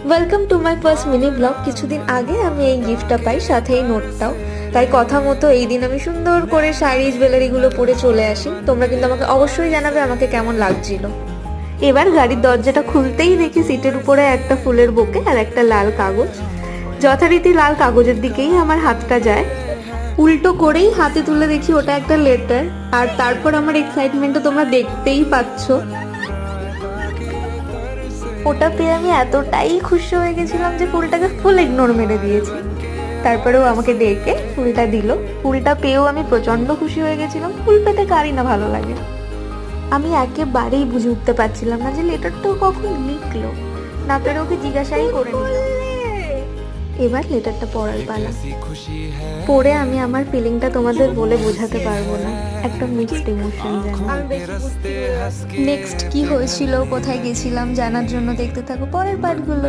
Welcome to my first mini blog. কিছুদিন আগে আমি এই গিফটটা পাই, সাথে এই নোটটাও। তাই কথা মতো এই দিন আমি সুন্দর করে শাড়ি জুয়েলারিগুলো পরে চলে আসি। তোমরা কিন্তু আমাকে অবশ্যই জানাবে আমাকে কেমন লাগছিল। এবার গাড়ির দরজাটা খুলতেই দেখি সিটের উপরে একটা ফুলের বোকে আর একটা লাল কাগজ। যথারীতি লাল কাগজের দিকেই আমার হাতটা যায়, উল্টো করেই হাতে তুলে দেখি ওটা একটা লেটার। আর তারপর আমার এক্সাইটমেন্টটা তোমরা দেখতেই পাচ্ছ। ওটা পেয়ে আমি এতটাই খুশি হয়ে গেছিলাম যে ফুলটাকে ফুল ইগনোর মেরে দিয়েছি। তারপরেও আমাকে ডেকে ফুলটা দিল। ফুলটা পেয়েও আমি প্রচন্ড খুশি হয়ে গেছিলাম। ফুল পেতে কারই না ভালো লাগে। আমি একেবারেই বুঝে উঠতে পারছিলাম না যে লেটারটাও কখন লিখলো। না পেরে ওকে জিজ্ঞাসাই করে নিলাম। এবার লেটারটা পড়ার পালা। পড়ে আমি আমার ফিলিংটা তোমাদের বলে বোঝাতে পারবো না। একটা মিক্সড ইমোশন জানো। নেক্সট কি হয়েছিল, কোথায় গেছিলাম জানার জন্য দেখতে থাকো পরের পার্টগুলো।